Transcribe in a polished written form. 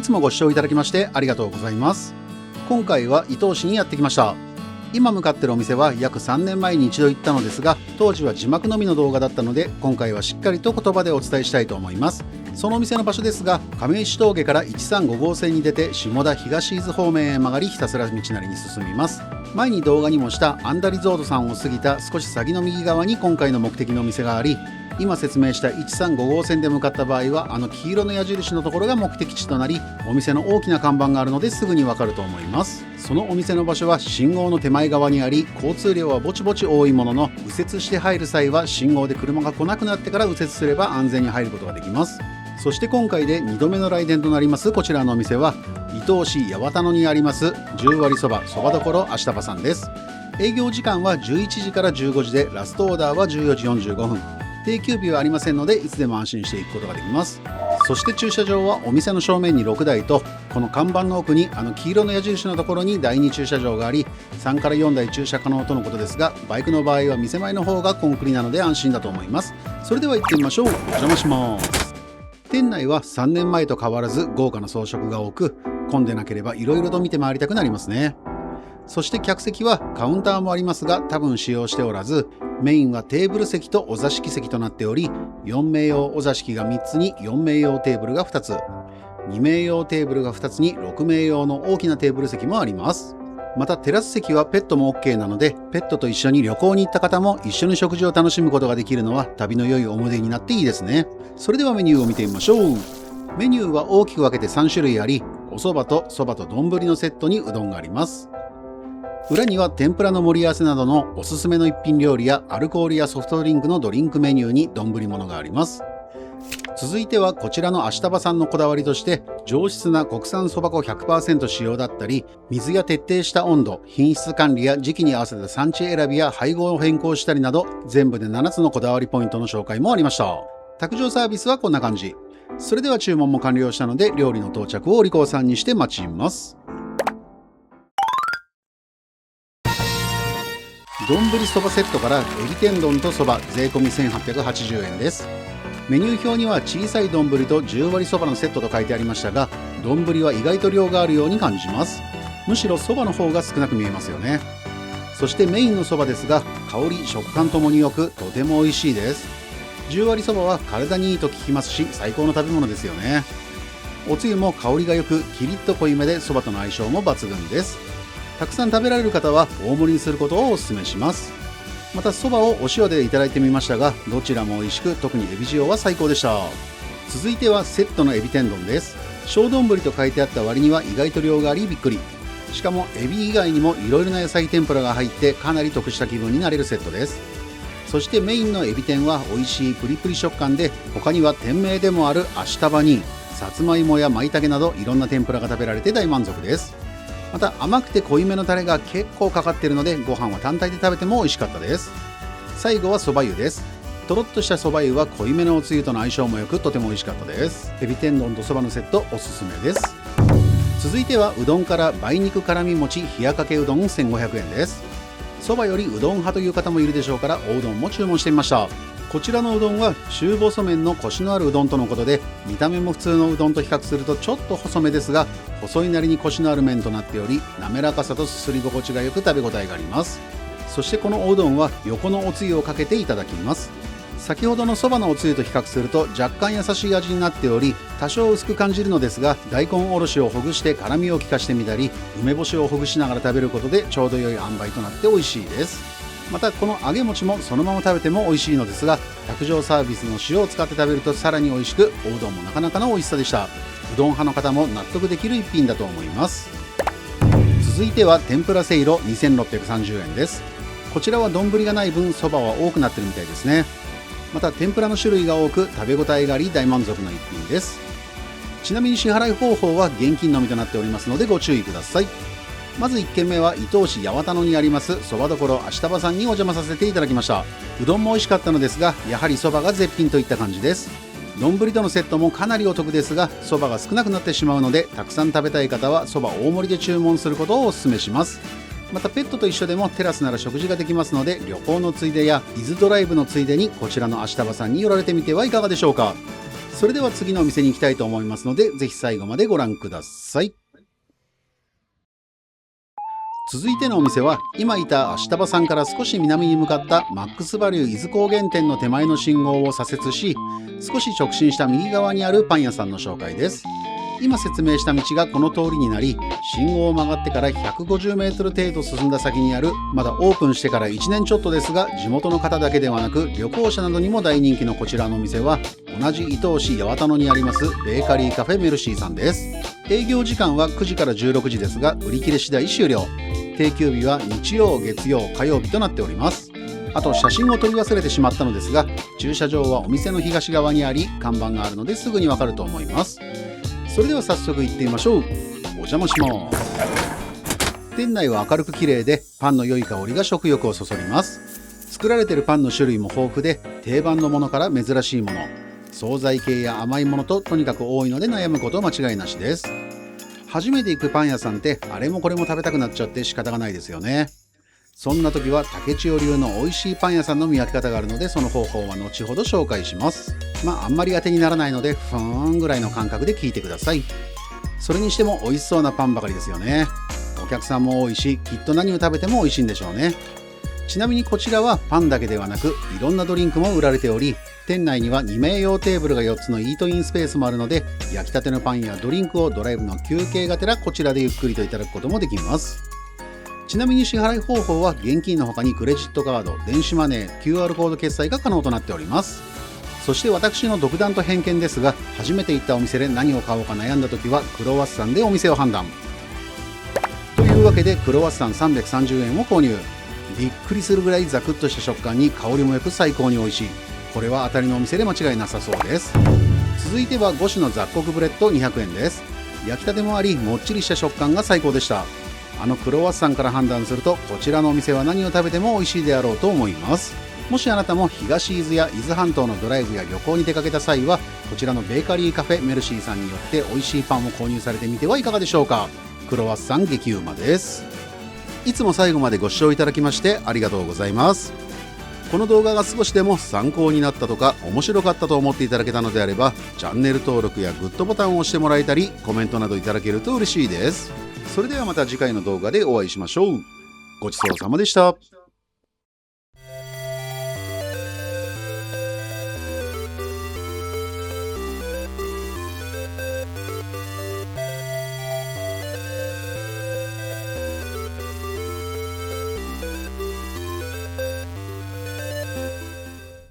つもご視聴いただきましてありがとうございます。今回は伊東市にやってきました。今向かっているお店は約3年前に一度行ったのですが、当時は字幕のみの動画だったので、今回はしっかりと言葉でお伝えしたいと思います。そのお店の場所ですが、亀石峠から135号線に出て下田東伊豆方面へ曲がり、ひたすら道なりに進みます。前に動画にもしたアンダリゾートさんを過ぎた少し先の右側に今回の目的のお店があり、今説明した135号線で向かった場合は、あの黄色の矢印のところが目的地となり、お店の大きな看板があるのですぐにわかると思います。そのお店の場所は信号の手前側にあり、交通量はぼちぼち多いものの、右折して入る際は信号で車が来なくなってから右折すれば安全に入ることができます。そして今回で2度目の来店となりますこちらのお店は、伊東市八幡野にあります10割そばそばどころあしたばさんです。営業時間は11時から15時で、ラストオーダーは14時45分。定休日はありませんので、いつでも安心していくことができます。そして駐車場はお店の正面に6台と、この看板の奥にあの黄色の矢印のところに第2駐車場があり、3から4台駐車可能とのことですが、バイクの場合は店前の方がコンクリなので安心だと思います。それでは行ってみましょう。お邪魔します。店内は3年前と変わらず豪華な装飾が多く、混んでなければ色々と見て回りたくなりますね。そして客席はカウンターもありますが、多分使用しておらず、メインはテーブル席とお座敷席となっており、4名用お座敷が3つに4名用テーブルが2つ、2名用テーブルが2つに6名用の大きなテーブル席もあります。またテラス席はペットも OK なので、ペットと一緒に旅行に行った方も一緒に食事を楽しむことができるのは旅の良い思い出になっていいですね。それではメニューを見てみましょう。メニューは大きく分けて3種類あり、お蕎麦と蕎麦と丼のセットにうどんがあります。裏には天ぷらの盛り合わせなどのおすすめの一品料理やアルコールやソフトドリンクのドリンクメニューに丼物があります。続いてはこちらのあしたばさんのこだわりとして、上質な国産そば粉 100% 使用だったり、水や徹底した温度、品質管理や時期に合わせた産地選びや配合を変更したりなど、全部で7つのこだわりポイントの紹介もありました。卓上サービスはこんな感じ。それでは注文も完了したので、料理の到着をお利口さんにして待ちます。丼そばセットからエビ天丼とそば税込み1880円です。メニュー表には小さい丼と10割そばのセットと書いてありましたが、丼は意外と量があるように感じます。むしろそばの方が少なく見えますよね。そしてメインのそばですが、香り食感ともに良く、とても美味しいです。10割そばは体にいいと聞きますし、最高の食べ物ですよね。おつゆも香りが良く、キリッと濃いめでそばとの相性も抜群です。たくさん食べられる方は大盛りにすることをお勧めします。またそばをお塩でいただいてみましたが、どちらも美味しく、特にエビ塩は最高でした。続いてはセットのエビ天丼です。小丼と書いてあった割には意外と量がありびっくり。しかもエビ以外にもいろいろな野菜天ぷらが入って、かなり得した気分になれるセットです。そしてメインのエビ天は美味しいプリプリ食感で、他には店名でもあるあしたばにさつまいもやまいたけなどいろんな天ぷらが食べられて大満足です。また甘くて濃いめのタレが結構かかっているので、ご飯は単体で食べても美味しかったです。最後はそば湯です。とろっとしたそば湯は濃いめのおつゆとの相性も良く、とても美味しかったです。エビ天丼とそばのセットおすすめです。続いてはうどんから梅肉辛み餅冷やかけうどん1500円です。そばよりうどん派という方もいるでしょうから、おうどんも注文してみました。こちらのうどんは中細麺のコシのあるうどんとのことで、見た目も普通のうどんと比較するとちょっと細めですが、細いなりにコシのある麺となっており、滑らかさとすすり心地がよく食べ応えがあります。そしてこのおうどんは横のおつゆをかけていただきます。先ほどのそばのおつゆと比較すると若干優しい味になっており、多少薄く感じるのですが、大根おろしをほぐして辛みを効かしてみたり、梅干しをほぐしながら食べることでちょうど良い塩梅となって美味しいです。またこの揚げ餅もそのまま食べても美味しいのですが、卓上サービスの塩を使って食べるとさらに美味しく、おうどんもなかなかの美味しさでした。うどん派の方も納得できる一品だと思います。続いては天ぷらせいろ2630円です。こちらは丼がない分そばは多くなってるみたいですね。また天ぷらの種類が多く、食べ応えがあり大満足の一品です。ちなみに支払い方法は現金のみとなっておりますのでご注意ください。まず1軒目は伊東市八幡野にありますそばどころあしたばさんにお邪魔させていただきました。うどんも美味しかったのですが、やはりそばが絶品といった感じです。丼とのセットもかなりお得ですが、そばが少なくなってしまうので、たくさん食べたい方はそば大盛りで注文することをお勧めします。またペットと一緒でもテラスなら食事ができますので、旅行のついでや伊豆ドライブのついでにこちらのあしたばさんに寄られてみてはいかがでしょうか。それでは次のお店に行きたいと思いますので、ぜひ最後までご覧ください。続いてのお店は、今いた足場さんから少し南に向かったマックスバリュー伊豆高原店の手前の信号を左折し、少し直進した右側にあるパン屋さんの紹介です。今説明した道がこの通りになり、信号を曲がってから150メートル程度進んだ先にある、まだオープンしてから1年ちょっとですが、地元の方だけではなく旅行者などにも大人気のこちらのお店は、同じ伊東市八幡野にありますベーカリーカフェメルシーさんです。営業時間は9時から16時ですが、売り切れ次第終了。定休日は日曜、月曜、火曜日となっております。あと写真を撮り忘れてしまったのですが、駐車場はお店の東側にあり、看板があるのですぐにわかると思います。それでは早速行ってみましょう。お邪魔します。店内は明るく綺麗で、パンの良い香りが食欲をそそります。作られているパンの種類も豊富で、定番のものから珍しいもの、惣菜系や甘いものととにかく多いので悩むこと間違いなしです。初めて行くパン屋さんってあれもこれも食べたくなっちゃって仕方がないですよね。そんな時は竹千代流の美味しいパン屋さんの見分け方があるので、その方法は後ほど紹介します。あんまり当てにならないのでふーんぐらいの感覚で聞いてください。それにしても美味しそうなパンばかりですよね。お客さんも多いし、きっと何を食べても美味しいんでしょうね。ちなみにこちらはパンだけではなく、いろんなドリンクも売られており、店内には2名用テーブルが4つのイートインスペースもあるので、焼きたてのパンやドリンクをドライブの休憩がてらこちらでゆっくりといただくこともできます。ちなみに支払い方法は現金の他にクレジットカード、電子マネー、QR コード決済が可能となっております。そして私の独断と偏見ですが、初めて行ったお店で何を買おうか悩んだ時はクロワッサンでお店を判断。というわけでクロワッサン330円を購入。びっくりするぐらいザクッとした食感に香りもよく最高に美味しい。これは当たりのお店で間違いなさそうです。続いては5種の雑穀ブレッド200円です。焼きたてもあり、もっちりした食感が最高でした。クロワッサンから判断すると、こちらのお店は何を食べても美味しいであろうと思います。もしあなたも東伊豆や伊豆半島のドライブや旅行に出かけた際は、こちらのベーカリーカフェメルシーさんによって美味しいパンを購入されてみてはいかがでしょうか。クロワッサン激うまです。いつも最後までご視聴いただきましてありがとうございます。この動画が少しでも参考になったとか面白かったと思っていただけたのであれば、チャンネル登録やグッドボタンを押してもらえたり、コメントなどいただけると嬉しいです。それではまた次回の動画でお会いしましょう。ごちそうさまでした。